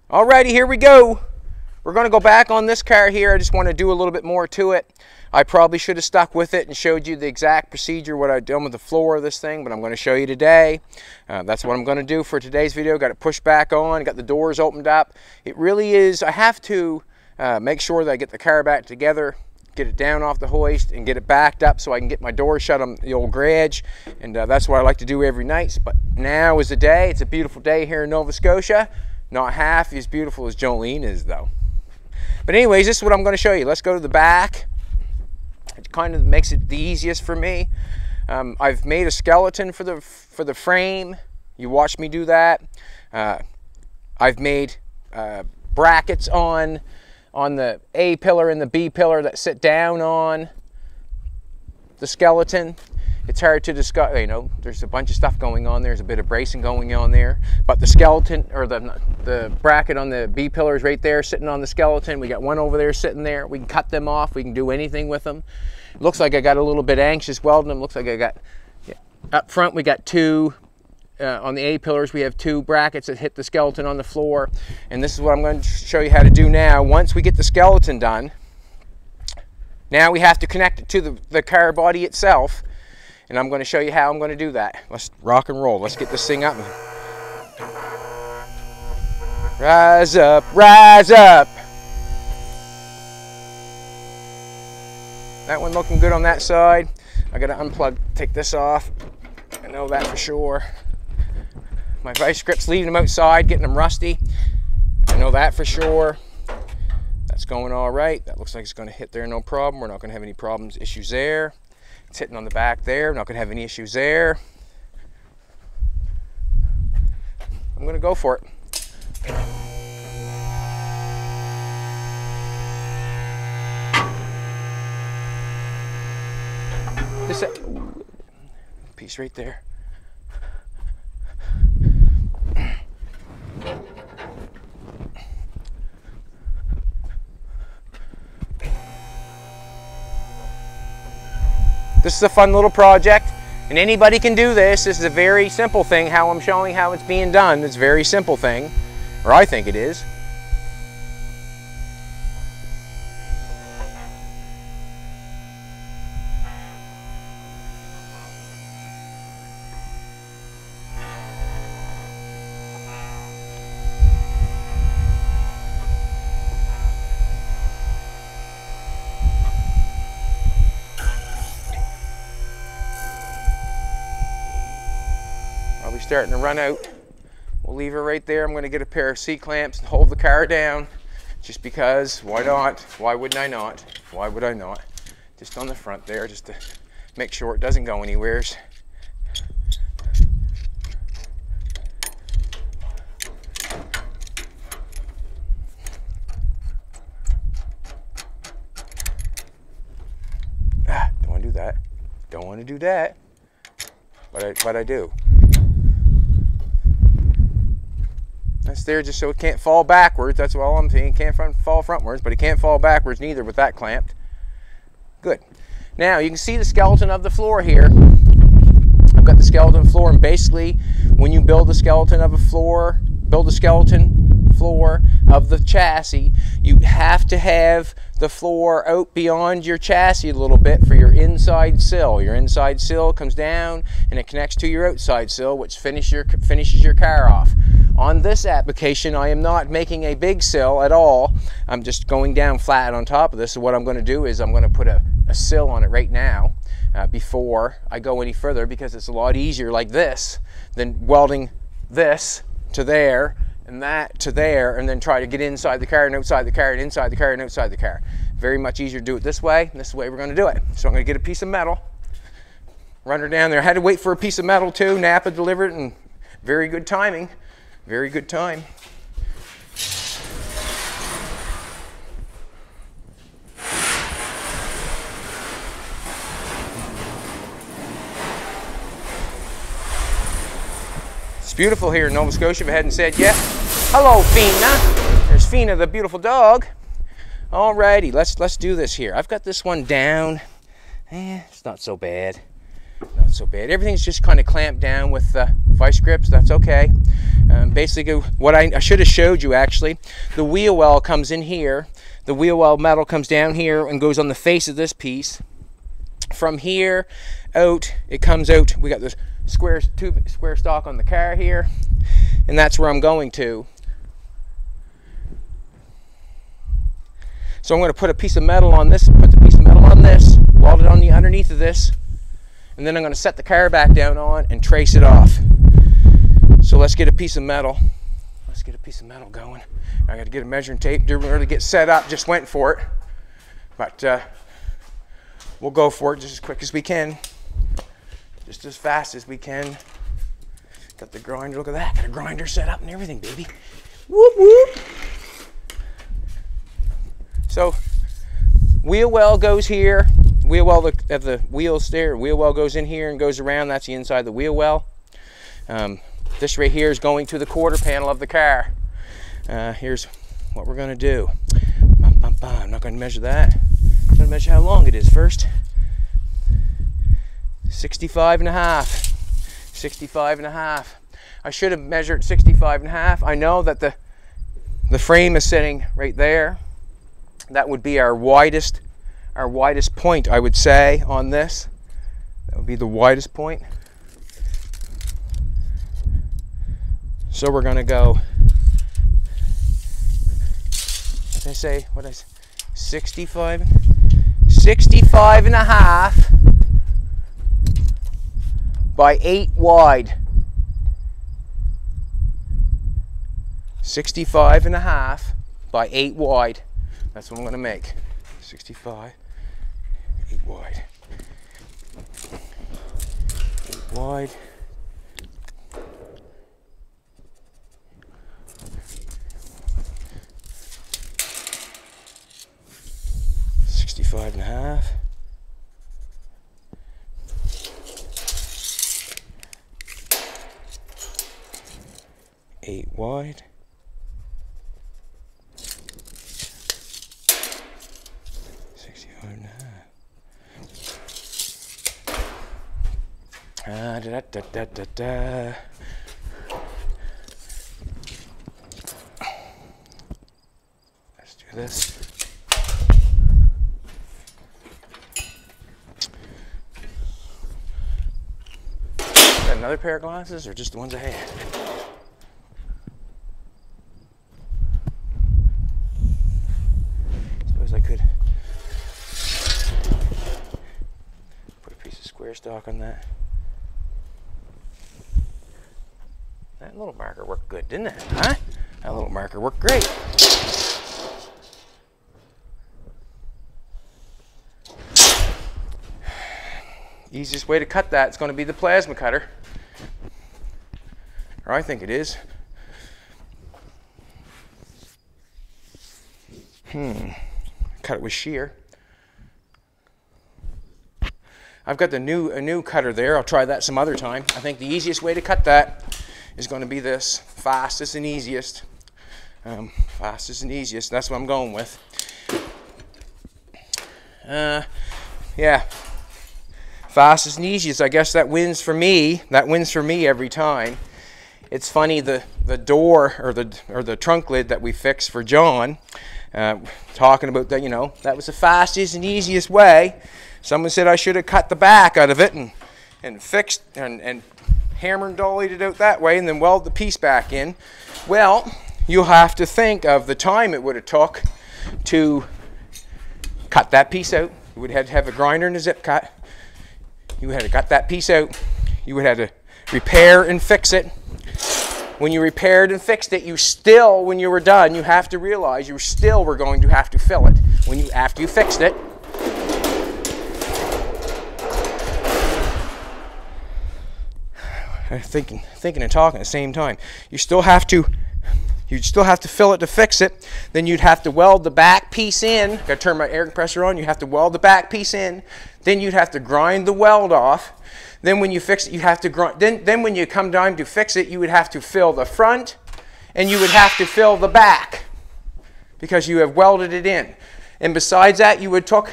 Alrighty, here we go. We're going to go back on this car here. I just want to do a little bit more to it. I probably should have stuck with it and showed you the exact procedure, what I've done with the floor of this thing, but I'm going to show you today. That's what I'm going to do for today's video. Got it pushed back on, got the doors opened up. It really is, I have to make sure that I get the car back together, get it down off the hoist, and get it backed up so I can get my door shut on the old garage. And that's what I like to do every night. But now is the day. It's a beautiful day here in Nova Scotia. Not half as beautiful as Jolene is, though. But anyways, this is what I'm going to show you. Let's go to the back. It kind of makes it the easiest for me. I've made a skeleton for the frame. You watch me do that. I've made brackets on the A pillar and the B pillar that sit down on the skeleton. It's hard to discuss, you know, there's a bunch of stuff going on. There's a bit of bracing going on there. But the skeleton, or the bracket on the B pillar is right there sitting on the skeleton. We got one over there sitting there. We can cut them off. We can do anything with them. Looks like I got a little bit anxious welding them. Looks like I got, yeah, up front we got two, on the A pillars we have two brackets that hit the skeleton on the floor. And this is what I'm going to show you how to do now. Once we get the skeleton done, now we have to connect it to the car body itself. And I'm going to show you how I'm going to do that. Let's rock and roll. Let's get this thing up. Rise up, rise up. That one looking good on that side. I got to unplug, take this off. I know that for sure. My vice grip's leaving them outside, getting them rusty. I know that for sure. That's going all right. That looks like it's going to hit there, no problem. We're not going to have any problems, issues there. It's hitting on the back there. Not going to have any issues there. I'm going to go for it. This piece right there. This is a fun little project, and anybody can do this. This is a very simple thing, how I'm showing how it's being done. It's a very simple thing, or I think it is. Probably starting to run out. We'll leave her right there. I'm going to get a pair of C-clamps and hold the car down, just because. Why not? Why wouldn't I not? Why would I not? Just on the front there, just to make sure it doesn't go anywheres. Don't want to do that. Don't want to do that. But I do. That's there just so it can't fall backwards. That's all I'm saying. It can't fall frontwards, but it can't fall backwards neither with that clamped. Good. Now you can see the skeleton of the floor here. I've got the skeleton floor, and basically when you build a skeleton of a floor, build a skeleton floor of the chassis, you have to have the floor out beyond your chassis a little bit for your inside sill. Your inside sill comes down and it connects to your outside sill, which finishes your car off. On this application, I am not making a big sill at all. I'm just going down flat on top of this. So what I'm going to do is I'm going to put a sill on it right now before I go any further, because it's a lot easier like this than welding this to there and that to there, and then try to get inside the car and outside the car and inside the car and outside the car. Very much easier to do it this way, and this is the way we're going to do it. So I'm going to get a piece of metal, run her down there. I had to wait for a piece of metal too. Napa delivered, and very good timing. Very good time. It's beautiful here in Nova Scotia, if I hadn't said yet. Hello, Fina. There's Fina, the beautiful dog. Alrighty, let's do this here. I've got this one down. It's not so bad. not so bad. Everything's just kind of clamped down with vice grips. That's okay. Basically, what I should have showed you actually, the wheel well comes in here. The wheel well metal comes down here and goes on the face of this piece. From here out, it comes out. We got this square stock on the car here, and that's where I'm going to. So I'm going to put a piece of metal on this, put the piece of metal on this, weld it on the underneath of this, and then I'm going to set the car back down on and trace it off. So let's get a piece of metal. Let's get a piece of metal going. I got to get a measuring tape. Didn't really get set up, just went for it. But we'll go for it just as quick as we can, just as fast as we can. Got the grinder, look at that, got a grinder set up and everything, baby. Whoop, whoop. So, wheel well goes here. Wheel well of the wheels there. Wheel well goes in here and goes around. That's the inside of the wheel well. This right here is going to the quarter panel of the car. Here's what we're going to do. I'm not going to measure that. I'm going to measure how long it is first. 65 and a half. 65 and a half. I should have measured 65 and a half. I know that the frame is sitting right there. That would be our widest point, I would say, on this. That would be the widest point. So we're going to go, what did I say? 65 and a half by 8 wide. 65 and a half by 8 wide. That's what I'm going to make. 65, 8 wide. 8 wide. And a half. Eight wide. 65 and a half. Let's do this. Another pair of glasses or just the ones I had? Suppose I could put a piece of square stock on that. That little marker worked good, didn't it? Huh? That little marker worked great. Easiest way to cut that is going to be the plasma cutter. Or I think it is. Cut it with shear. I've got a new cutter there. I'll try that some other time. I think the easiest way to cut that is going to be this. Fastest and easiest. Fastest and easiest. That's what I'm going with. Yeah. Fastest and easiest. I guess that wins for me. That wins for me every time. It's funny, the door or the trunk lid that we fixed for John, talking about that, you know, that was the fastest and easiest way. Someone said I should have cut the back out of it and fixed and hammer and dollied it out that way and then weld the piece back in. Well, you'll have to think of the time it would have took to cut that piece out. You would have to have a grinder and a zip cut. You had to cut that piece out. You would have to repair and fix it. When you repaired and fixed it, you still, when you were done, you have to realize you still were going to have to fill it. After you fixed it, thinking and talking at the same time. You still have to fill it to fix it. Then you'd have to weld the back piece in. Got to turn my air compressor on. You have to weld the back piece in. Then you'd have to grind the weld off. Then when you fix it, you have to grind. Then when you come down to fix it, you would have to fill the front, and you would have to fill the back because you have welded it in. And besides that, you would took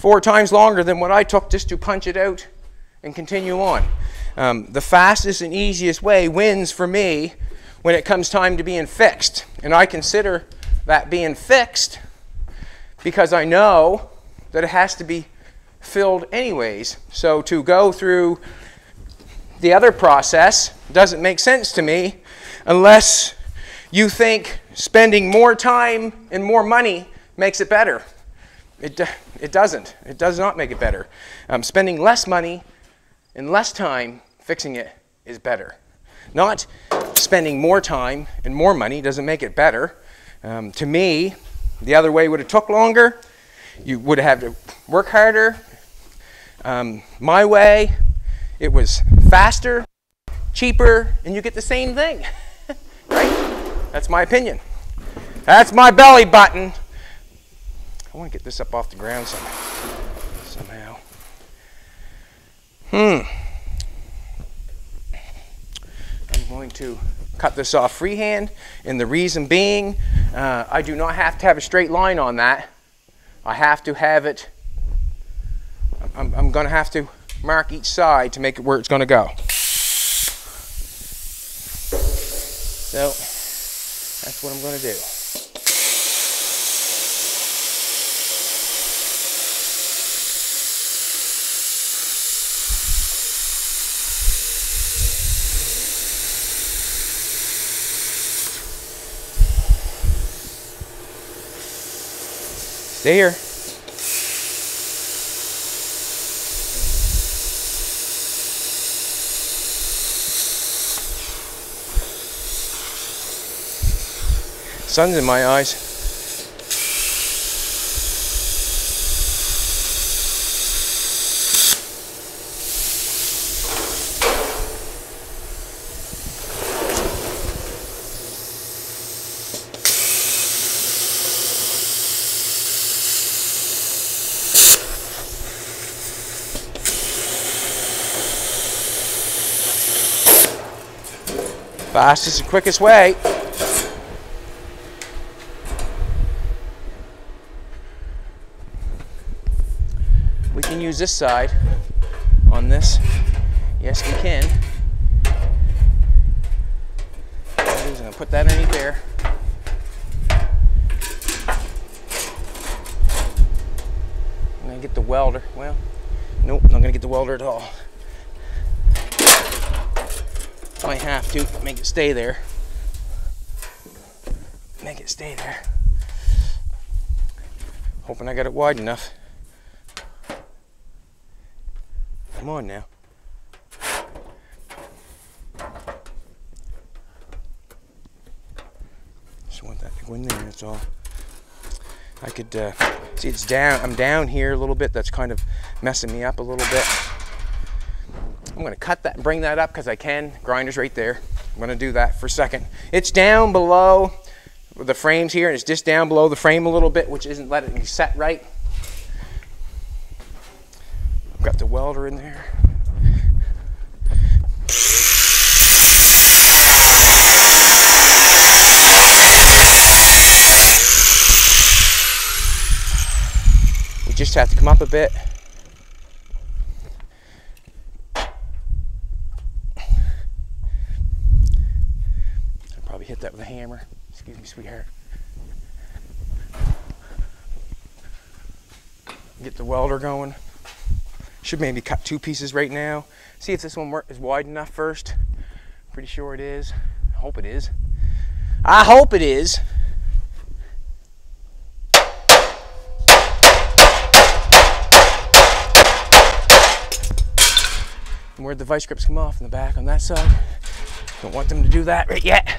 4 times longer than what I took just to punch it out and continue on. The fastest and easiest way wins for me when it comes time to being fixed. And I consider that being fixed because I know that it has to be filled anyways. So to go through the other process doesn't make sense to me unless you think spending more time and more money makes it better. It doesn't. It does not make it better. Spending less money and less time fixing it is better. Not spending more time and more money doesn't make it better. To me, the other way would have took longer. You would have had to work harder. My way, it was faster, cheaper, and you get the same thing. Right? That's my opinion. That's my belly button. I want to get this up off the ground somehow. I'm going to cut this off freehand, and the reason being, I do not have to have a straight line on that. I have to have it, I'm going to have to mark each side to make it where it's going to go. So, that's what I'm going to do. Stay here. Sun's in my eyes. Fastest and quickest way. We can use this side on this. Yes, we can. I'm going to put that underneath there. I'm going to get the welder. Well, nope, not going to get the welder at all. Might have to make it stay there. Make it stay there. Hoping I got it wide enough. Come on now. Just want that to go in there, that's all. I could see it's down. I'm down here a little bit. That's kind of messing me up a little bit. I'm going to cut that and bring that up because I can. Grinder's right there. I'm going to do that for a second. It's down below the frames here, and it's just down below the frame a little bit, which isn't letting me set right. I've got the welder in there. We just have to come up a bit. Hit that with a hammer. Excuse me, sweetheart. Get the welder going. Should maybe cut 2 pieces right now. See if this one is wide enough first. Pretty sure it is. I hope it is. I hope it is. And where'd the vice grips come off in the back on that side? Don't want them to do that right yet.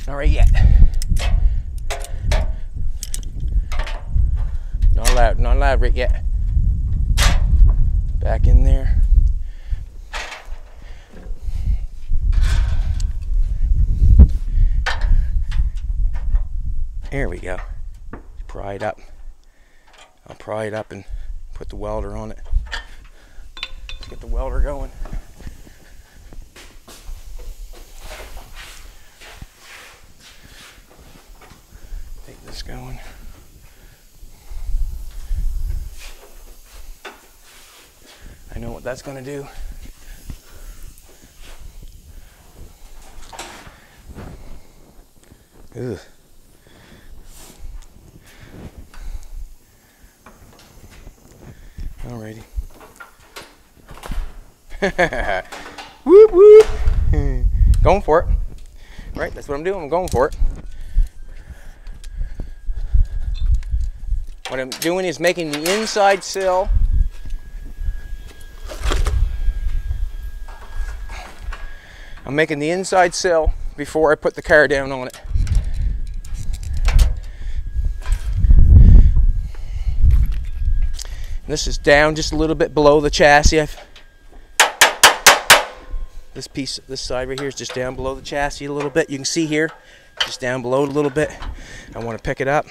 Not right yet. Not allowed right yet. Back in there. There we go. Pry it up. I'll pry it up and put the welder on it. Let's get the welder going. Take this going. know what that's going to do. Ugh. Alrighty. Whoop whoop. Going for it. Right, that's what I'm doing. I'm going for it. What I'm doing is making the inside sill. I'm making the inside sill before I put the car down on it. This is down just a little bit below the chassis. This piece, this side right here is just down below the chassis a little bit. You can see here, just down below it a little bit. I want to pick it up.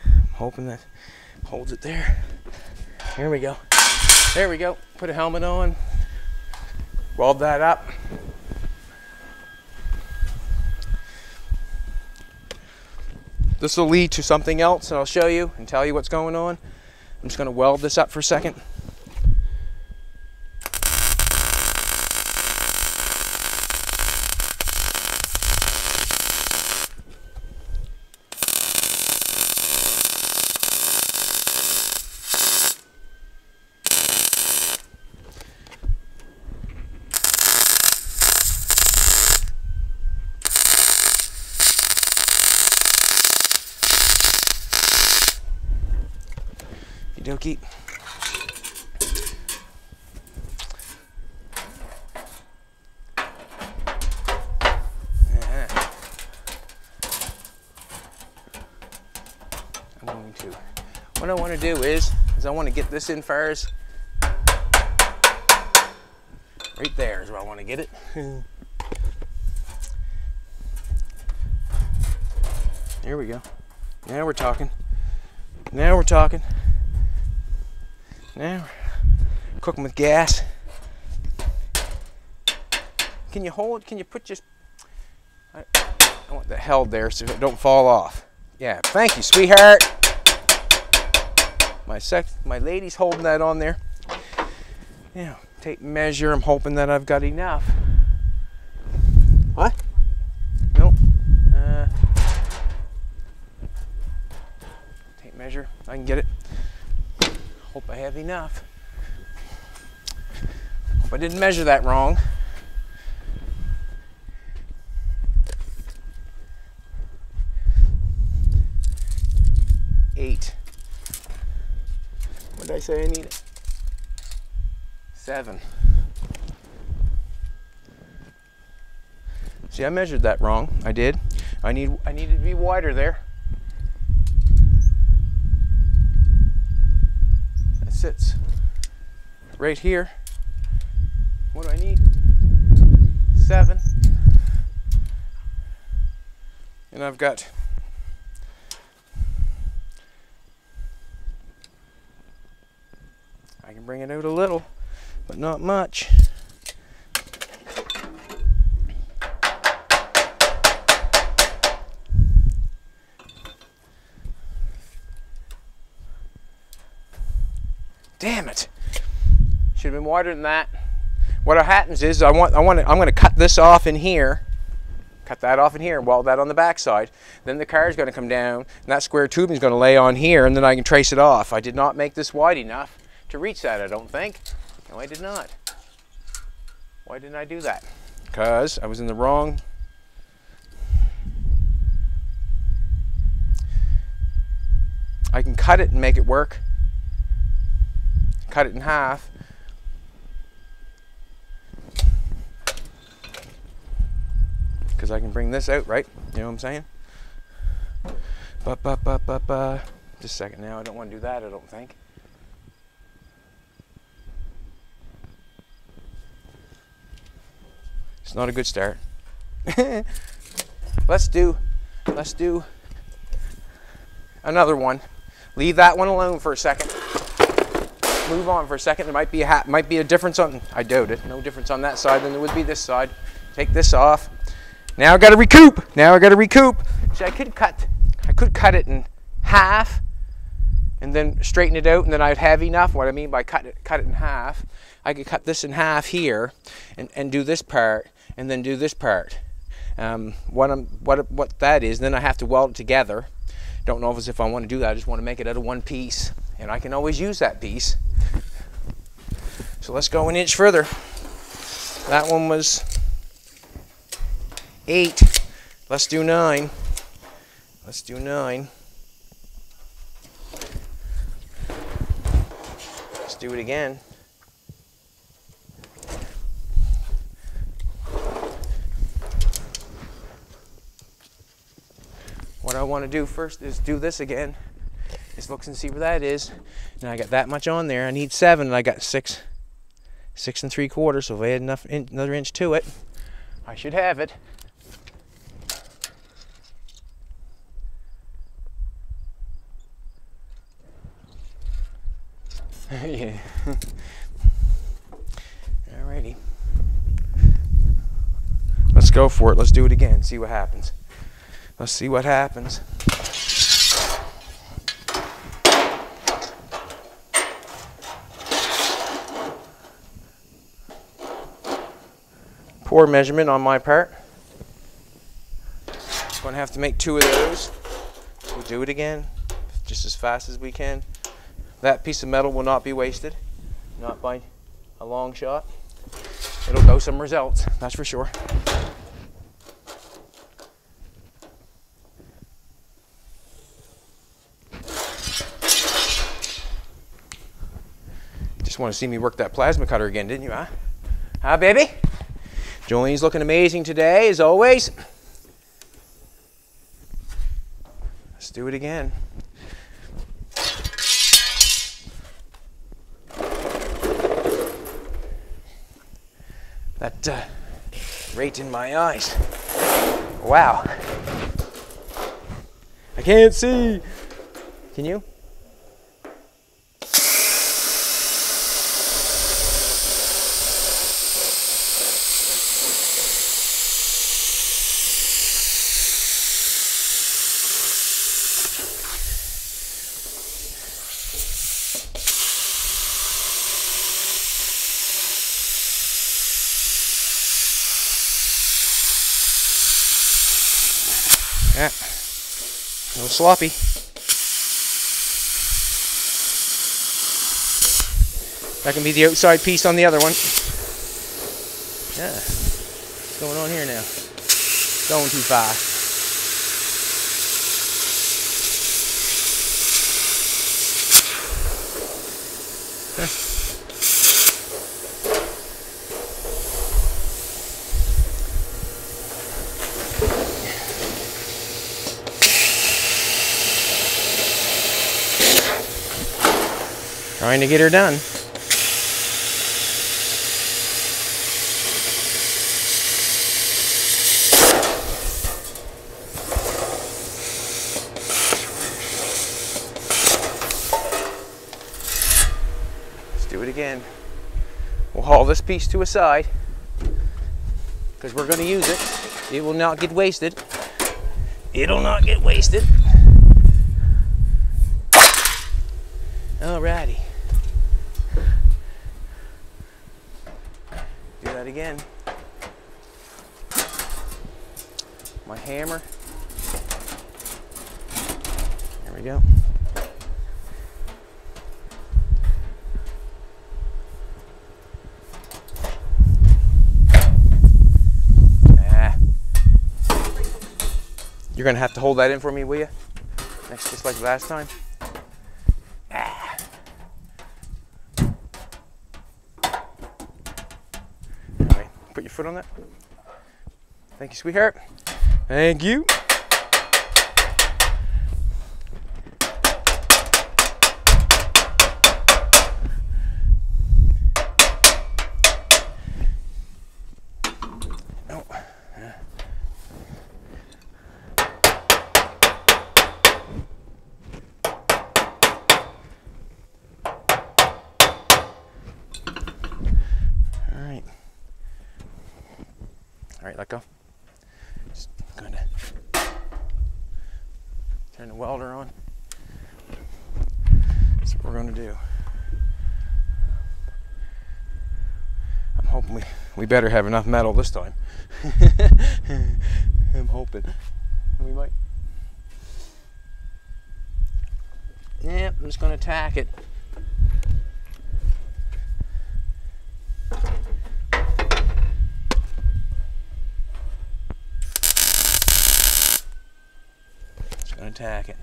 I'm hoping that holds it there. Here we go. There we go. Put a helmet on. Weld that up. This will lead to something else, and I'll show you and tell you what's going on. I'm just going to weld this up for a second. Okey-dokey. What I want to do is I want to get this in far as right there is where I want to get it. There we go. Now we're talking. Now we're talking. Now we're cooking with gas. Can you hold? Can you put just? I want that held there so it don't fall off. Yeah. Thank you, sweetheart. My lady's holding that on there. Now tape measure. I'm hoping that I've got enough. What? Nope. Tape measure. I can get it. Hope I have enough. Hope I didn't measure that wrong. Eight. What did I say I needed? 7. See, I measured that wrong. I did. I needed to be wider there. That sits right here. What do I need? 7. And I've got I can bring it out a little, but not much. Damn it! Should have been wider than that. What happens is I'm going to cut this off in here, cut that off in here, and weld that on the back side. Then the car is going to come down, and that square tubing is going to lay on here, and then I can trace it off. I did not make this wide enough to reach that, I don't think. No, I did not. Why didn't I do that? Because I was in the wrong. I can cut it and make it work. Cut it in half. Because I can bring this out, right? You know what I'm saying? Just a second now. I don't want to do that, I don't think. It's not a good start. Let's do another one. Leave that one alone for a second. move on for a second. There might be a difference on, I doubt it, no difference on that side than there would be this side. Take this off. Now I got to recoup. See, I could cut it in half and then straighten it out, and then I'd have enough. What I mean by cut it in half, I could cut this in half here and do this part and then do this part. What that is, then I have to weld it together. Don't know if I want to do that. I just want to make it out of one piece, and I can always use that piece. So let's go an inch further. That one was 8. Let's do 9. Let's do 9. Let's do it again. What I want to do first is do this again. Just look and see where that is. Now I got that much on there. I need 7, and I got 6 3/4. So if I add another inch to it, I should have it. Yeah. Alrighty. Let's go for it. Let's do it again. See what happens. Let's see what happens. Poor measurement on my part. Going to have to make 2 of those. We'll do it again, just as fast as we can. That piece of metal will not be wasted, not by a long shot. It'll go some results, that's for sure. Just want to see me work that plasma cutter again, didn't you, huh? Huh, baby? Jolene's looking amazing today, as always. Let's do it again. That right in my eyes. Wow. I can't see. Can you? Yeah, a little sloppy. That can be the outside piece on the other one. Yeah, what's going on here now? Going too fast. Trying to get her done. Let's do it again. We'll haul this piece to a side because we're going to use it. It will not get wasted. It'll not get wasted. Alrighty. Do that again. My hammer. There we go. You're gonna have to hold that in for me, will you? Next, just like last time. Put your foot on that. Thank you, sweetheart. Thank you. Oh. right, let go. Just kind of turn the welder on. That's what we're going to do. I'm hoping we better have enough metal this time. I'm hoping. We might. Yeah, I'm just going to tack it. Just going to tack it.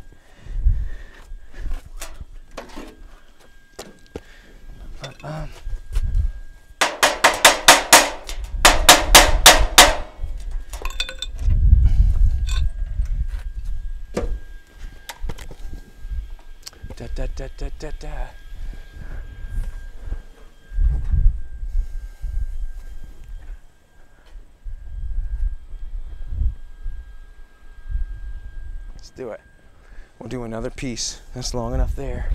Da, da, da, da, da, da. Let's do it. We'll do another piece. That's long enough there.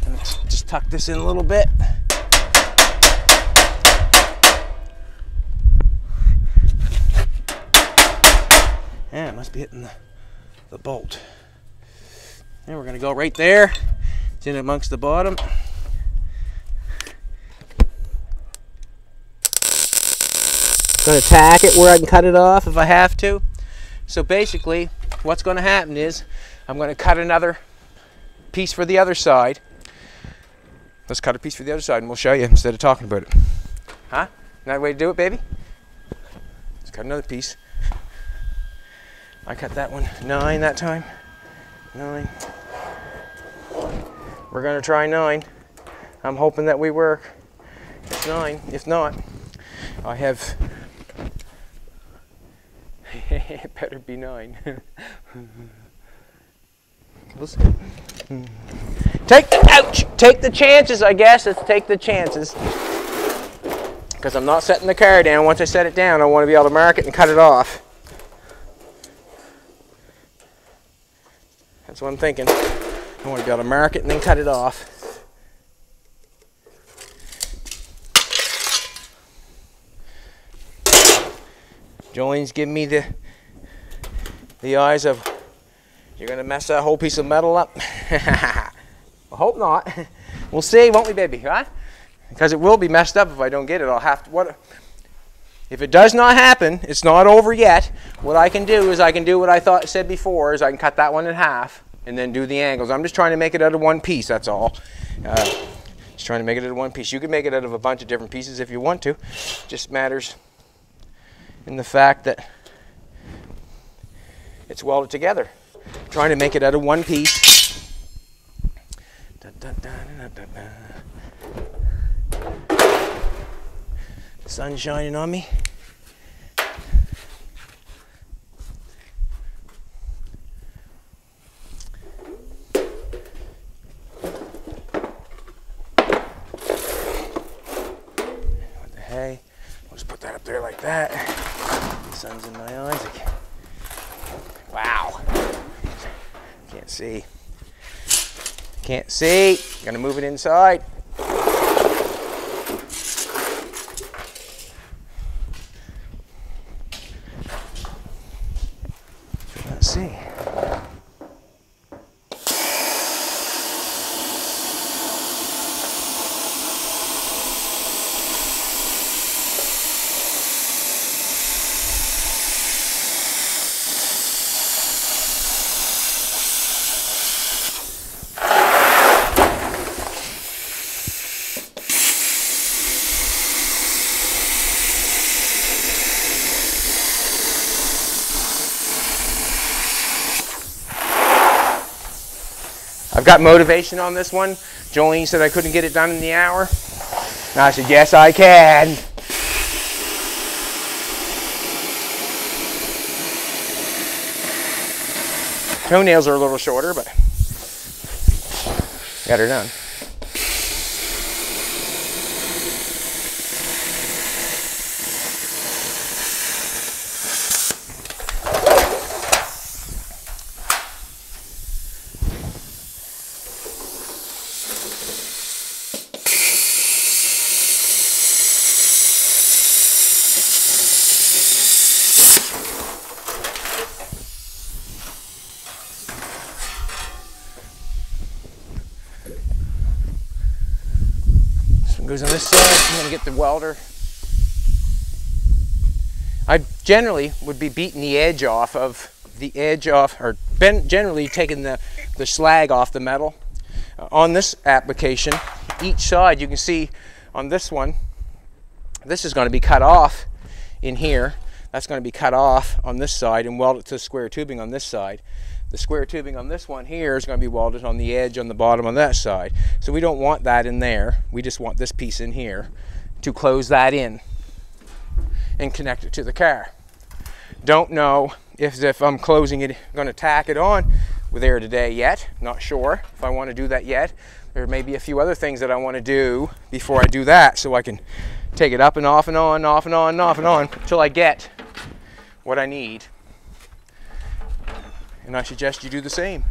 And let's just tuck this in a little bit. Yeah, it must be hitting the bolt. And we're going to go right there. It's in amongst the bottom. Going to tack it where I can cut it off if I have to. So basically, what's going to happen is I'm going to cut another piece for the other side. Let's cut a piece for the other side and we'll show you instead of talking about it. Huh? Another way to do it, baby? Let's cut another piece. I cut that one 9 that time. 9. We're going to try 9. I'm hoping that we work. It's 9. If not, I have... It better be 9. We'll see. Ouch! Take the chances, I guess. Let's take the chances. Because I'm not setting the car down. Once I set it down, I want to be able to mark it and cut it off. That's what I'm thinking. I want to be able to mark it and then cut it off. Jolene's giving me the eyes of, you're going to mess that whole piece of metal up. I hope not. We'll see, won't we, baby? Right? Because it will be messed up if I don't get it. I'll have to. If it does not happen, it's not over yet. What I can do is I can do what I said before, is I can cut that one in half and then do the angles. I'm just trying to make it out of one piece, that's all. Just trying to make it out of one piece. You can make it out of a bunch of different pieces if you want to. It just matters in the fact that it's welded together. I'm trying to make it out of one piece. Dun, dun, dun, dun, dun, dun. The sun's shining on me. What the hey? I'll just put that up there like that. The sun's in my eyes again. Wow. Can't see. Can't see. Gonna move it inside. Let's see. I've got motivation on this one. Jolene said I couldn't get it done in the hour. And I said, yes, I can. Toenails are a little shorter, but got her done. Goes on this side. I'm going to get the welder. I generally would be beating the edge off, or generally taking the slag off the metal. On this application, each side, you can see on this one, this is going to be cut off in here. That's going to be cut off on this side and welded to square tubing on this side. The square tubing on this one here is going to be welded on the edge on the bottom on that side. So we don't want that in there. We just want this piece in here to close that in and connect it to the car. Don't know if I'm closing it, going to tack it on there today yet. Not sure if I want to do that yet. There may be a few other things that I want to do before I do that, so I can take it up and off and on, off and on, and off and on until I get what I need. And I suggest you do the same.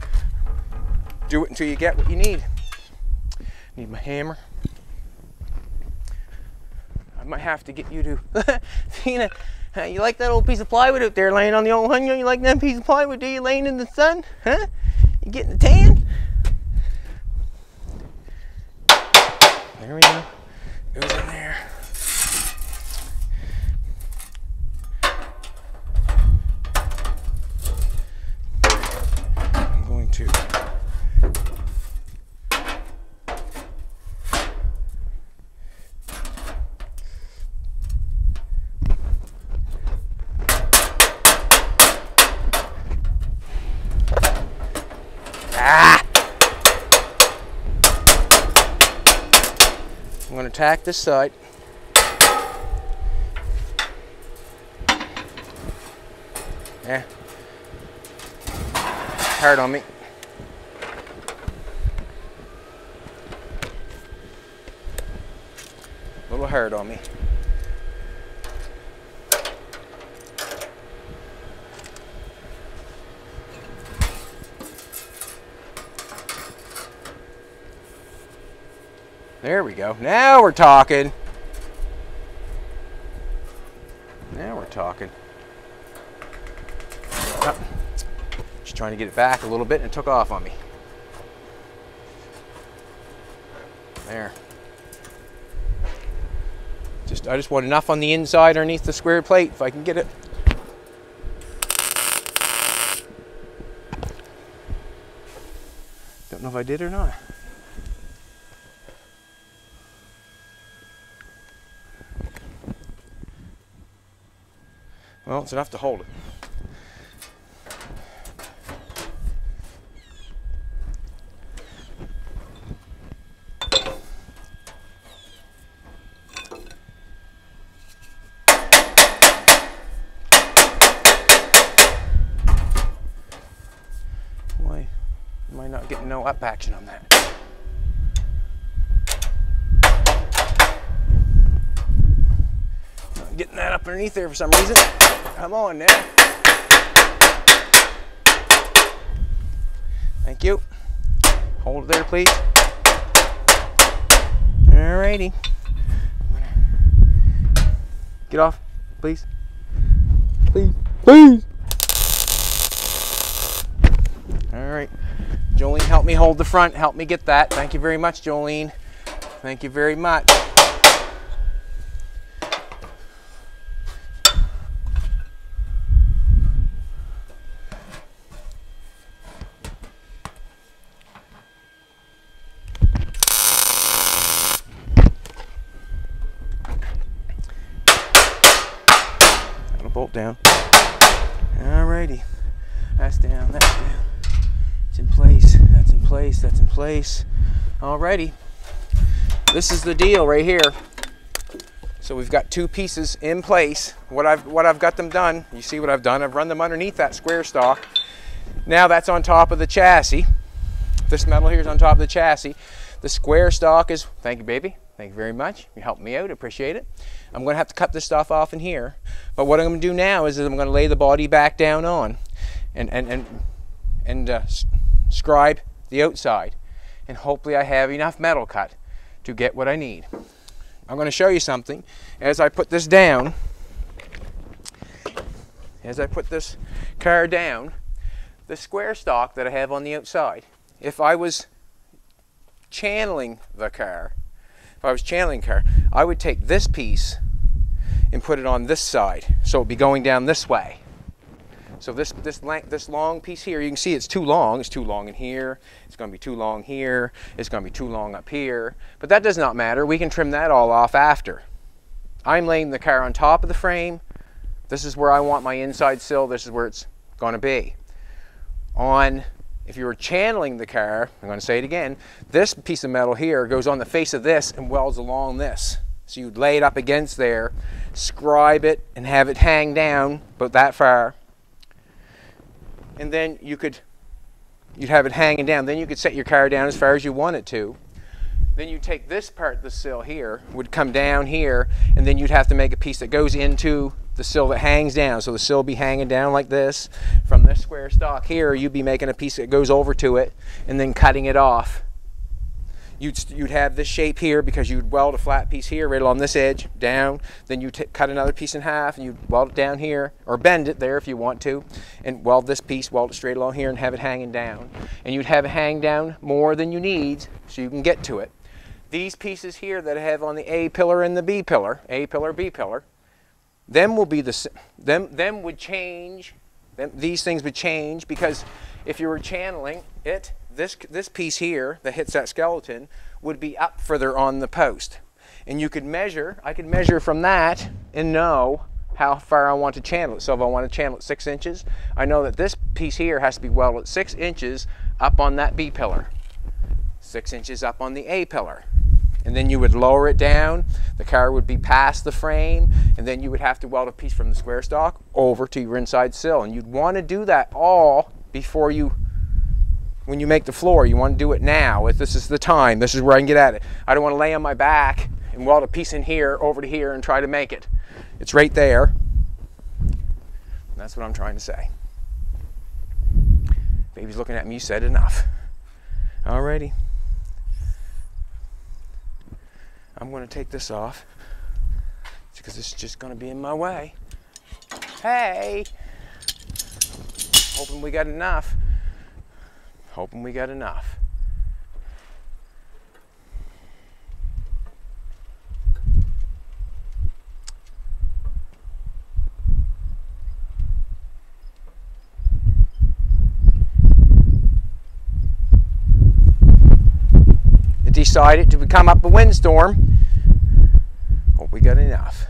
Do it until you get what you need. Need my hammer. I might have to get you to, Tina, you like that old piece of plywood out there laying on the old hunyo? You like that piece of plywood, do you, laying in the sun? Huh? You getting the tan? There we go. Goes in there. I'm going to I'm going to tack this side. Yeah. Hard on me. A little hard on me. There we go. Now we're talking. Now we're talking. Oh, just trying to get it back a little bit and it took off on me. There. I just want enough on the inside underneath the square plate if I can get it. Don't know if I did or not. Well, it's enough to hold it. Why am I not getting no up action on that? Not getting that up underneath there for some reason. Come on now. Thank you. Hold it there, please. Alrighty. Get off, please. Please. Please. Alright. Jolene, help me hold the front. Help me get that. Thank you very much, Jolene. Thank you very much. Bolt down. Alrighty. That's down, that's down. It's in place, that's in place, that's in place. Alrighty. This is the deal right here. So we've got two pieces in place. What I've got them done, you see what I've done, I've run them underneath that square stock. Now that's on top of the chassis. This metal here is on top of the chassis. The square stock is, thank you baby, thank you very much. You helped me out, appreciate it. I'm going to have to cut this stuff off in here. But what I'm going to do now is I'm going to lay the body back down on and scribe the outside. And hopefully I have enough metal cut to get what I need. I'm going to show you something. As I put this down, as I put this car down, the square stock that I have on the outside, if I was channeling the car, if I was channeling the car, I would take this piece and put it on this side, so it'd be going down this way. So this long piece here, you can see it's too long. It's too long in here. It's going to be too long here. It's going to be too long up here. But that does not matter. We can trim that all off after. I'm laying the car on top of the frame. This is where I want my inside sill. This is where it's going to be. If you were channeling the car, I'm going to say it again, this piece of metal here goes on the face of this and welds along this. So you'd lay it up against there, scribe it, and have it hang down about that far. And then you'd have it hanging down. Then you could set your car down as far as you want it to. Then you take this part, the sill here, would come down here, and then you'd have to make a piece that goes into the sill that hangs down. So the sill would be hanging down like this. From this square stock here, you'd be making a piece that goes over to it, and then cutting it off. You'd have this shape here because you'd weld a flat piece here right along this edge down. Then you cut another piece in half and you'd weld it down here, or bend it there if you want to, and weld this piece, weld it straight along here and have it hanging down. And you'd have it hang down more than you need so you can get to it. These pieces here that I have on the A pillar and the B pillar, A pillar, B pillar, them will be them would change. These things would change because if you were channeling it, this piece here that hits that skeleton would be up further on the post. And you could measure, I could measure from that and know how far I want to channel it. So if I want to channel it 6 inches, I know that this piece here has to be welded 6 inches up on that B pillar, 6 inches up on the A pillar. And then you would lower it down, the car would be past the frame, and then you would have to weld a piece from the square stock over to your inside sill. And you'd want to do that all before when you make the floor. You want to do it now. If this is the time, this is where I can get at it. I don't want to lay on my back and weld a piece in here over to here and try to make it. It's right there. And that's what I'm trying to say. Baby's looking at me, you said enough. Alrighty. I'm going to take this off because it's just going to be in my way. Hey! Hoping we got enough. Hoping we got enough. It decided to come up a windstorm. Hope we got enough.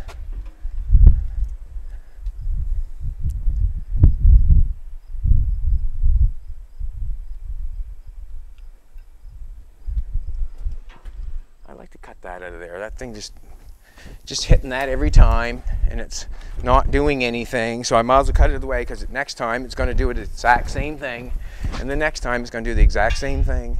I like to cut that out of there. That thing just hitting that every time, and it's not doing anything. So I might as well cut it out of the way because next time it's going to do the exact same thing, and the next time it's going to do the exact same thing.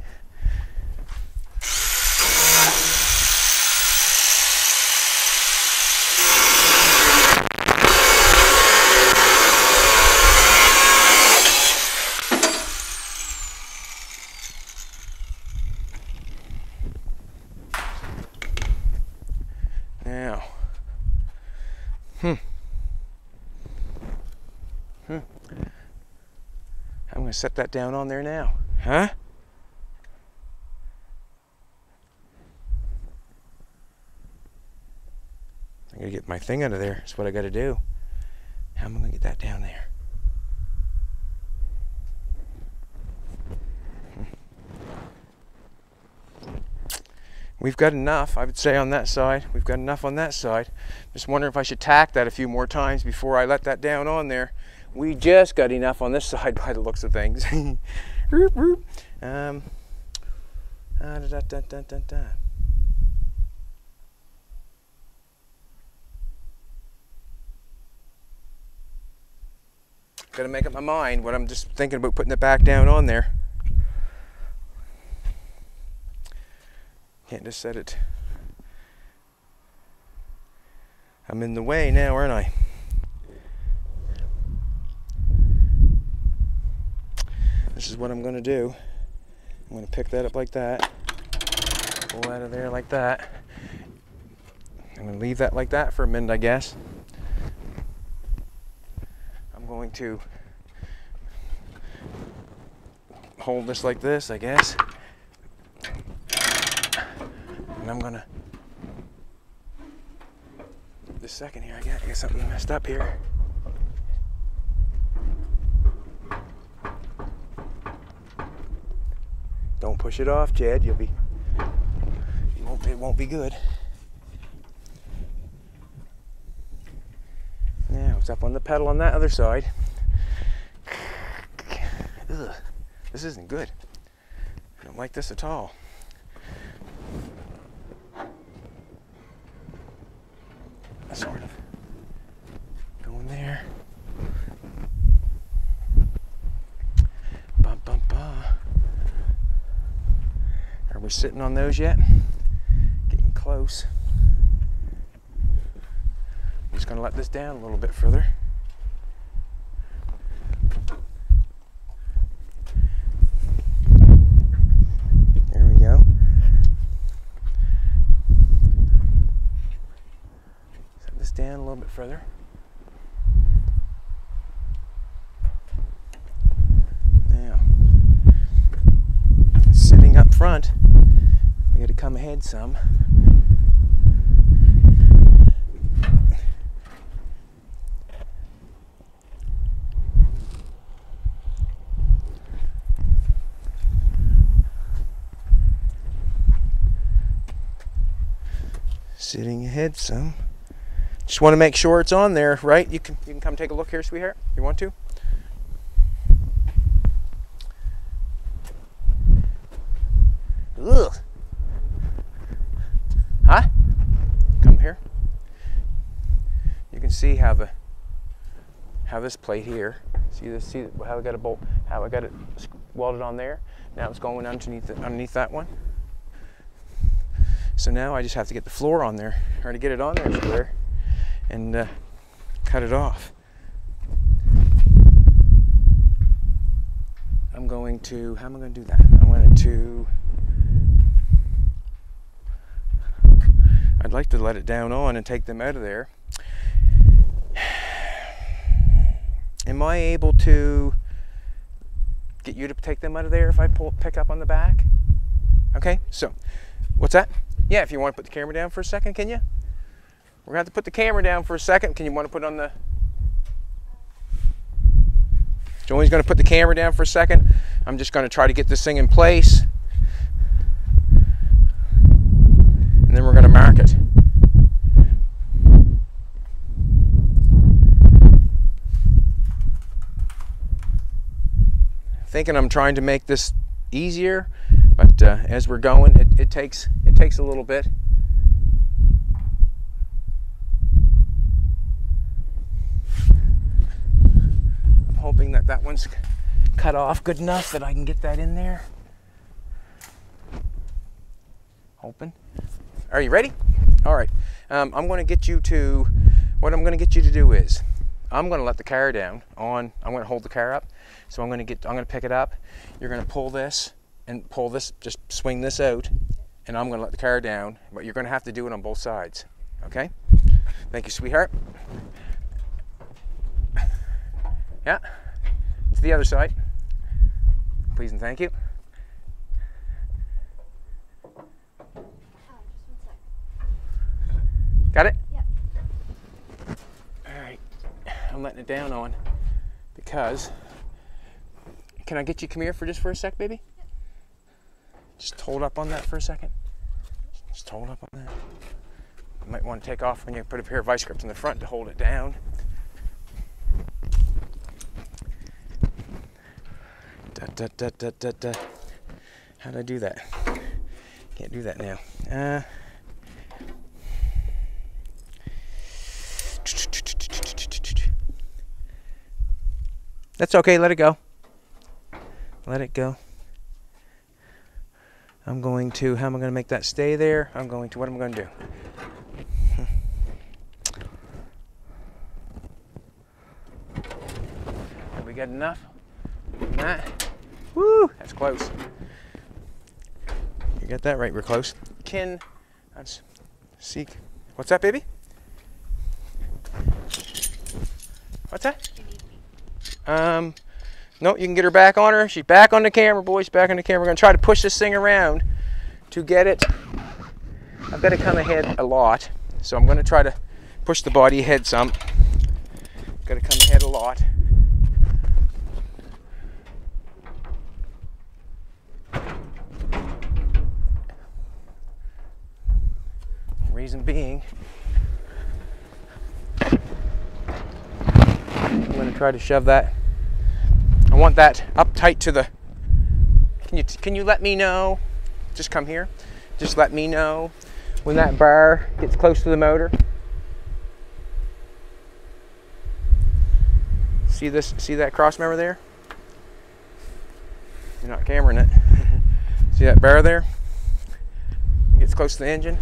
Now, I'm going to set that down on there now. Huh? I'm going to get my thing out of there. That's what I got to do. How am I going to get that down there? We've got enough, I would say, on that side. We've got enough on that side. Just wondering if I should tack that a few more times before I let that down on there. We just got enough on this side by the looks of things. Gotta make up my mind what I'm just thinking about putting it back down on there. Can't just set it. I'm in the way now, aren't I? This is what I'm going to do. I'm going to pick that up like that. Pull out of there like that. I'm going to leave that like that for a minute, I guess. I'm going to hold this like this, I guess. And I'm gonna this second here. I got something messed up here. Don't push it off, Jed. It won't be good. Now it's up on the pedal on that other side. Ugh, this isn't good. I don't like this at all. Sort of going there. Bum, bum, bum. Are we sitting on those yet? Getting close. I'm just going to let this down a little bit further. There we go. Set this down a little bit further. Now, sitting up front, we got to come ahead some. Sitting ahead some. Just want to make sure it's on there, right? You can come take a look here, sweetheart. You want to? Ugh. Huh? Come here. You can see how this plate here. See this? See how I got a bolt? How I got it welded on there? Now it's going underneath that one. So now I just have to get the floor on there, or to get it on there square, and cut it off. I'm going to, how am I going to do that? I'm going to, I'd like to let it down on and take them out of there. Am I able to get you to take them out of there if I pick up on the back? Okay, so, what's that? Yeah, if you want to put the camera down for a second, can you? We're going to have to put the camera down for a second. Can you want to put on the... Joey's going to put the camera down for a second. I'm just going to try to get this thing in place. And then we're going to mark it. Thinking I'm trying to make this easier, but as we're going, it takes a little bit. I'm hoping that one's cut off good enough that I can get that in there. Hoping. Are you ready? All right. I'm going to get you to, what I'm going to get you to do is, I'm going to let the car down on, I'm going to hold the car up. So I'm going to pick it up. You're going to pull this and pull this, just swing this out, and I'm going to let the car down, but you're going to have to do it on both sides. Okay? Thank you, sweetheart. Yeah. To the other side. Please and thank you. Got it? Yep. All right. I'm letting it down on because, can I get you, come here for just for a sec, baby? Yep. Just hold up on that for a second. Just hold up on that. You might want to take off when you put a pair of vice grips in the front to hold it down. Da, da, da, da, da, da. How'd I do that? Can't do that now. That's okay, let it go. Let it go. I'm going to, how am I going to make that stay there? I'm going to, what am I going to do? Have we got enough? Nah. Woo, that's close. You got that right, we're close. Let's seek. What's that, baby? What's that? No, you can get her back on her. She's back on the camera, boys, back on the camera. We're going to try to push this thing around to get it. I've got to come ahead a lot, so I'm going to try to push the body ahead some. Got to come ahead a lot. Reason being, I'm going to try to shove that. I want that up tight to the. Can you let me know? Just come here. Just let me know when that bar gets close to the motor. See this? See that cross member there? You're not cameraing it. See that bar there? It gets close to the engine.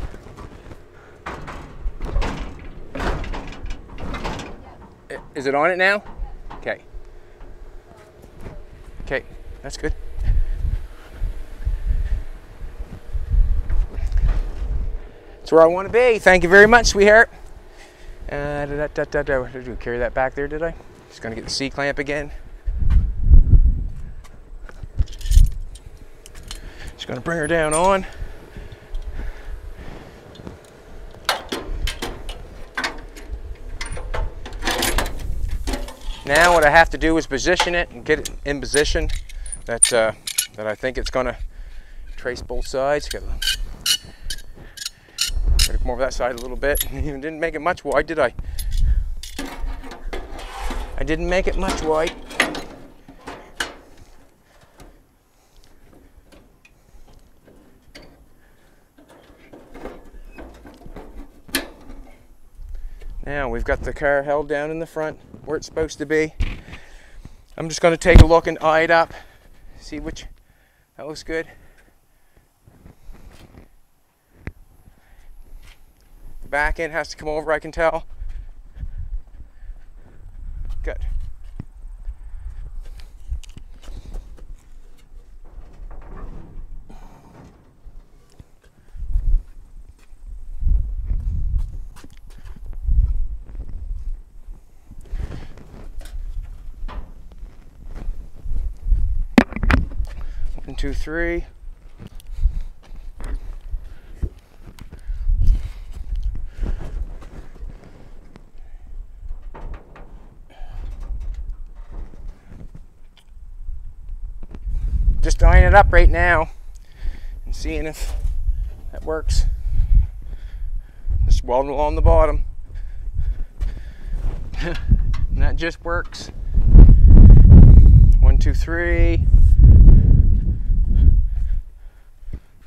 Is it on it now? Okay. Okay, that's good. That's where I want to be. Thank you very much, sweetheart. Carry that back there, did I? Just gonna get the C-clamp again. Just gonna bring her down on. Now what I have to do is position it and get it in position that that I think it's gonna trace both sides. Gotta come over that side a little bit. Didn't make it much wide, did I? I didn't make it much wide. Now we've got the car held down in the front where it's supposed to be. I'm just going to take a look and eye it up, see which, that looks good. The back end has to come over, I can tell. Good. One, two, three. Just eyeing it up right now and seeing if that works. Just welding along the bottom. And that just works. One, two, three.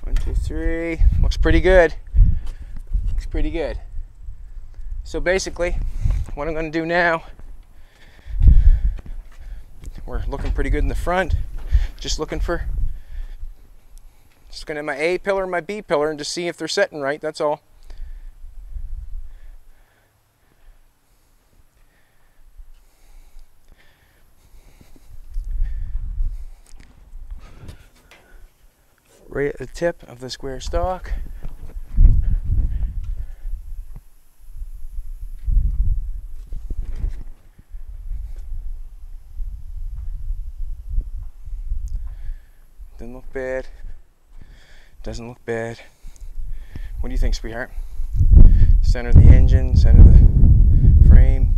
One, two, three. Looks pretty good. Looks pretty good. So basically, what I'm going to do now, we're looking pretty good in the front. Just looking at my A pillar and my B pillar and just see if they're setting right, that's all. Right at the tip of the square stock. Doesn't look bad. Doesn't look bad. What do you think, sweetheart? Center the engine, center the frame.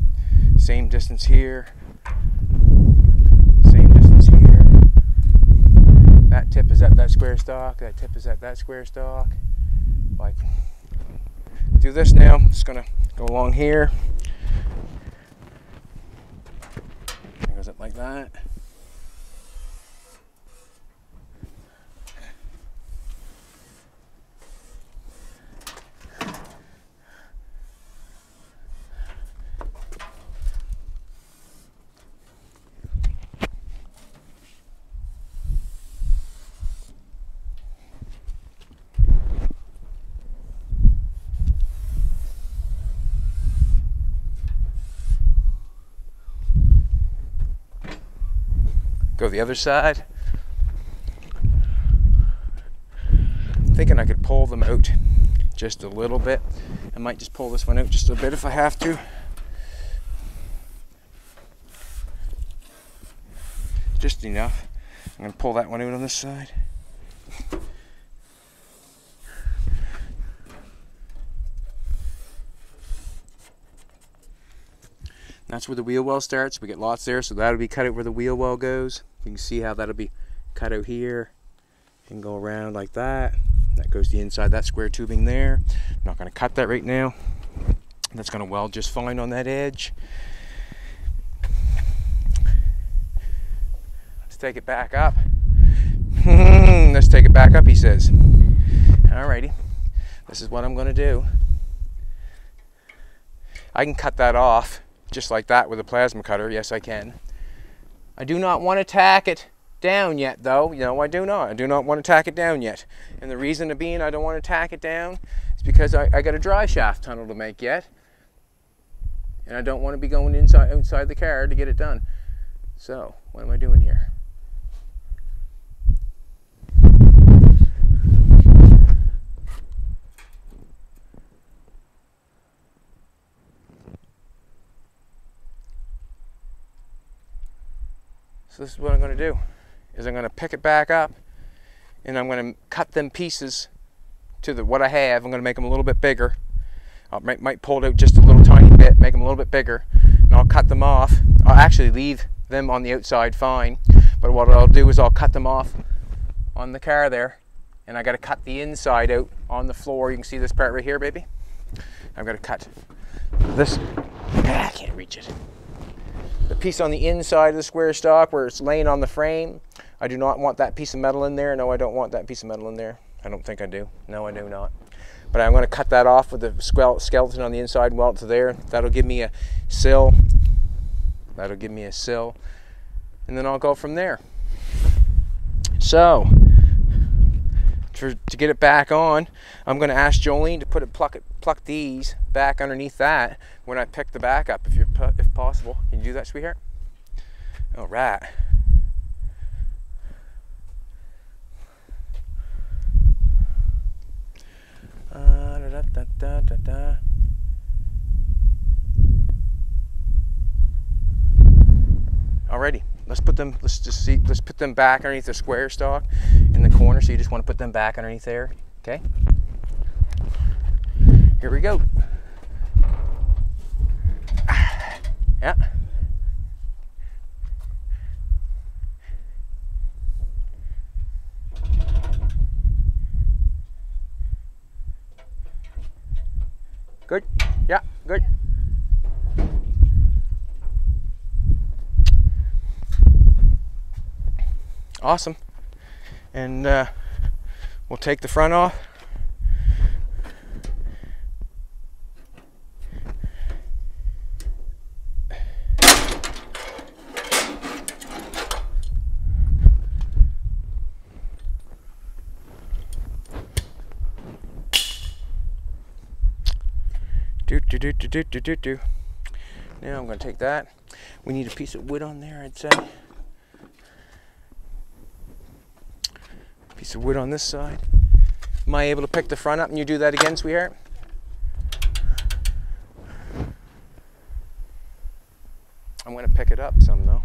Same distance here. Same distance here. That tip is at that square stock. That tip is at that square stock. Like, do this now. I'm just gonna go along here. It goes up like that. Go the other side. I'm thinking I could pull them out just a little bit. I might just pull this one out just a bit if I have to. Just enough. I'm going to pull that one out on this side. That's where the wheel well starts. We get lots there, so that'll be cut out where the wheel well goes. You can see how that'll be cut out here and go around like that. That goes the inside, that square tubing there. I'm not going to cut that right now. That's going to weld just fine on that edge. Let's take it back up. Let's take it back up, he says. Alrighty, this is what I'm going to do. I can cut that off just like that with a plasma cutter. Yes, I can. I do not want to tack it down yet, though. No, I do not. I do not want to tack it down yet. And the reason being I don't want to tack it down is because I got a dry shaft tunnel to make yet. And I don't want to be going outside the car to get it done. So, what am I doing here? So this is what I'm going to do, is I'm going to pick it back up and I'm going to cut them pieces to what I have. I'm going to make them a little bit bigger. I might pull it out just a little tiny bit, make them a little bit bigger, and I'll cut them off. I'll actually leave them on the outside fine, but what I'll do is I'll cut them off on the car there, and I got to cut the inside out on the floor. You can see this part right here, baby. I've got to cut this. I can't reach it. The piece on the inside of the square stock where it's laying on the frame, I do not want that piece of metal in there. No, I don't want that piece of metal in there. I don't think I do. No, I do not. But I'm going to cut that off with the skeleton on the inside and weld it to there. That'll give me a sill. That'll give me a sill. And then I'll go from there. So, to get it back on, I'm going to ask Jolene to pluck these back underneath that when I pick the back up, if possible. Can you do that, sweetheart? All right. Alrighty, let's put them back underneath the square stock in the corner. So you just want to put them back underneath there, okay? Here we go. Yeah. Good. Yeah, good. Awesome. And we'll take the front off. Now I'm going to take that. We need a piece of wood on there, I'd say. Piece of wood on this side. Am I able to pick the front up and you do that again, sweetheart? I'm going to pick it up some though.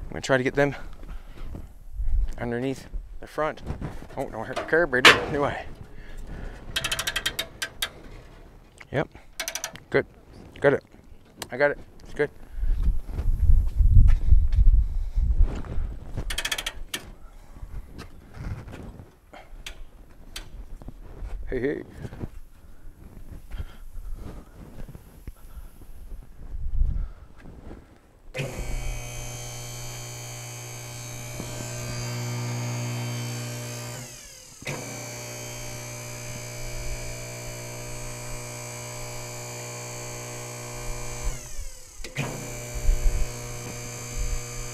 I'm going to try to get them underneath the front. Oh, don't hurt the carburetor, do I? Yep. Good. Got it. I got it. It's good. Hey, hey.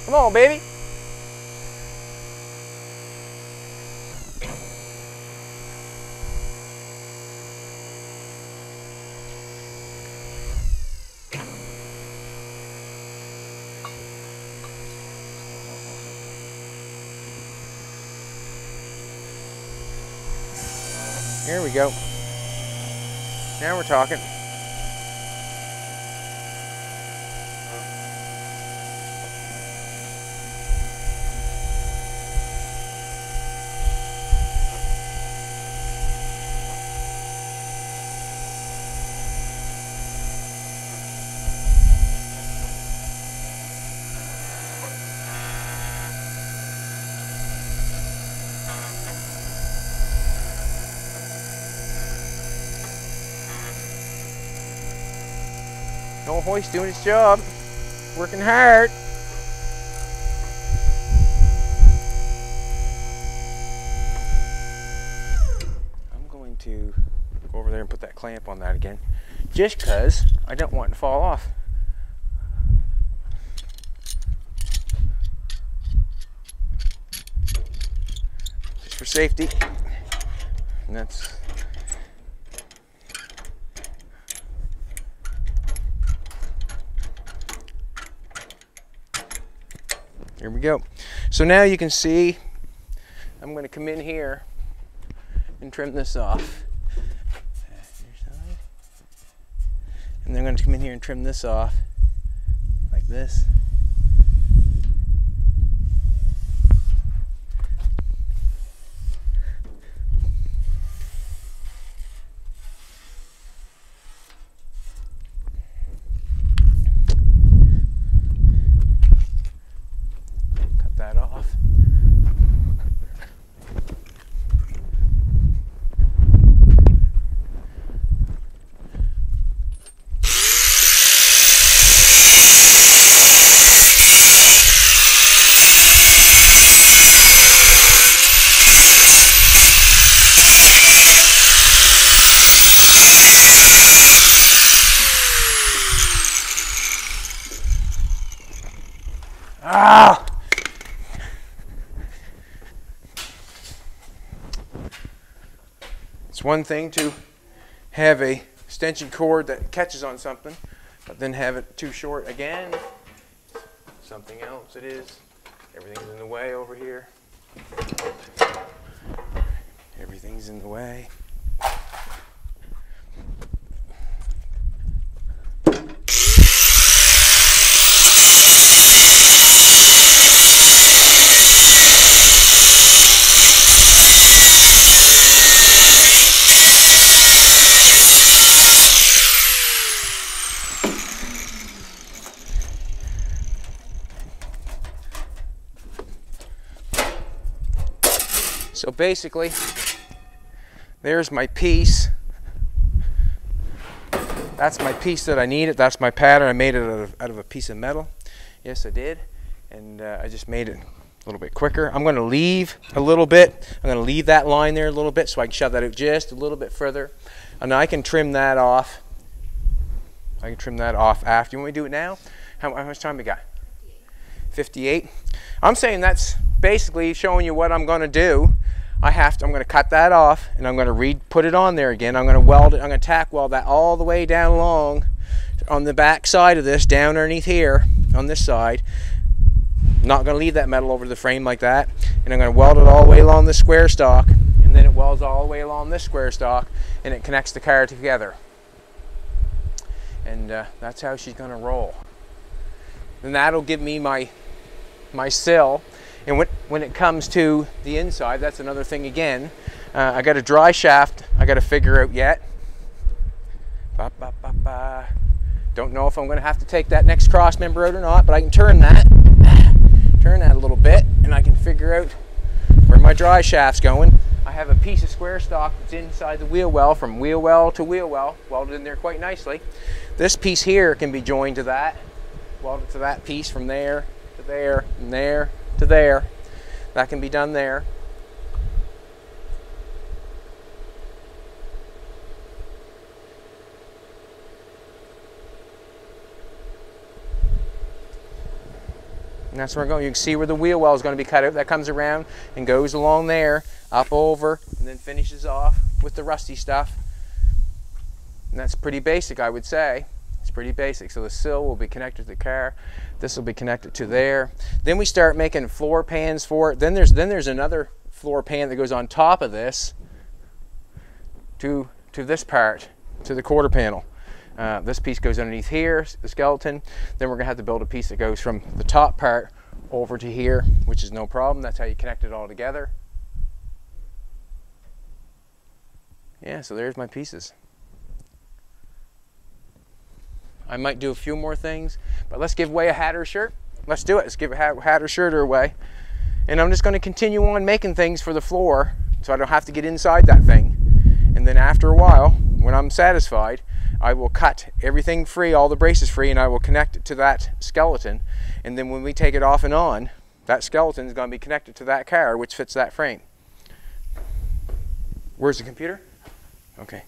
Come on, baby. Here we go. Now we're talking. Old hoist doing his job, working hard. I'm going to go over there and put that clamp on that again, just because I don't want it to fall off. Just for safety. And that's here we go. So now you can see I'm going to come in here and trim this off. And then I'm going to come in here and trim this off like this. Ah! It's one thing to have a extension cord that catches on something, but then have it too short again. Something else it is. Everything's in the way over here. Everything's in the way. So basically, there's my piece. That's my piece that I needed. That's my pattern. I made it out of a piece of metal. Yes, I did. And I just made it a little bit quicker. I'm going to leave a little bit. I'm going to leave that line there a little bit so I can shove that out just a little bit further. And I can trim that off. I can trim that off after. You want me to do it now? How much time we got? 58. I'm saying that's basically showing you what I'm going to do. I'm going to cut that off and I'm going to put it on there again. I'm going to weld it. I'm going to tack weld that all the way down along on the back side of this, down underneath here on this side. I'm not going to leave that metal over the frame like that. And I'm going to weld it all the way along the square stock, and then it welds all the way along this square stock, and it connects the car together. And that's how she's going to roll. And that'll give me my sill. And when it comes to the inside, that's another thing again. I got a dry shaft I got to figure out yet. Don't know if I'm going to have to take that next cross member out or not, but I can turn that a little bit, and I can figure out where my dry shaft's going. I have a piece of square stock that's inside the wheel well, from wheel well to wheel well, welded in there quite nicely. This piece here can be joined to that, welded to that piece from there to there, and there to there. That can be done there. And that's where we're going. You can see where the wheel well is going to be cut out. That comes around and goes along there, up over, and then finishes off with the rusty stuff. And that's pretty basic, I would say. It's pretty basic. So the sill will be connected to the car. This will be connected to there. Then we start making floor pans for it. Then there's another floor pan that goes on top of this. to this part, to the quarter panel. This piece goes underneath here, the skeleton. Then we're going to have to build a piece that goes from the top part over to here, which is no problem. That's how you connect it all together. Yeah, so there's my pieces. I might do a few more things, but let's give away a hat or a shirt. Let's do it. Let's give a hat or shirt away. And I'm just going to continue on making things for the floor so I don't have to get inside that thing. And then after a while, when I'm satisfied, I will cut everything free, all the braces free, and I will connect it to that skeleton. And then when we take it off and on, that skeleton is going to be connected to that car, which fits that frame. Where's the computer? Okay.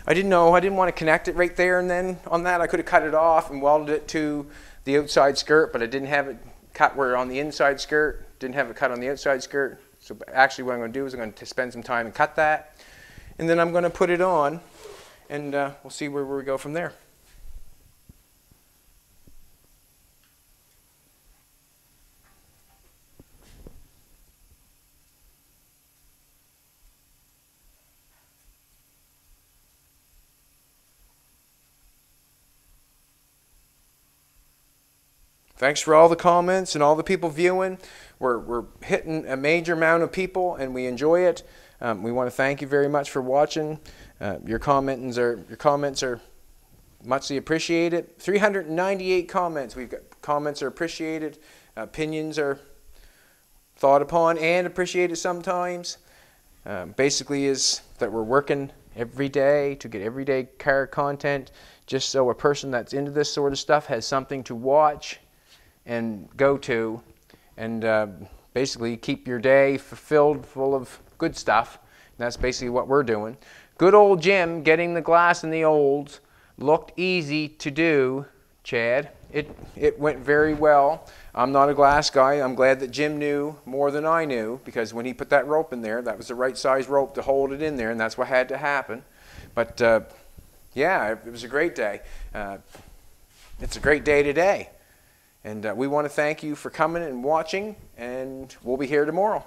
I didn't want to connect it right there and then on that. I could have cut it off and welded it to the outside skirt, but I didn't have it cut where on the inside skirt, didn't have it cut on the outside skirt. So actually what I'm going to do is I'm going to spend some time and cut that. And then I'm going to put it on and we'll see where we go from there. Thanks for all the comments and all the people viewing. We're hitting a major amount of people and we enjoy it. We want to thank you very much for watching. Your comments are muchly appreciated. 398 comments. We've got comments are appreciated. Opinions are thought upon and appreciated sometimes. Basically is that we're working every day to get everyday car content just so a person that's into this sort of stuff has something to watch and go to, and basically keep your day fulfilled full of good stuff. And that's basically what we're doing. Good old Jim getting the glass in the olds looked easy to do, Chad. It went very well. I'm not a glass guy. I'm glad that Jim knew more than I knew, because when he put that rope in there, that was the right size rope to hold it in there, and that's what had to happen. But yeah, it was a great day. It's a great day today. And we want to thank you for coming and watching, and we'll be here tomorrow.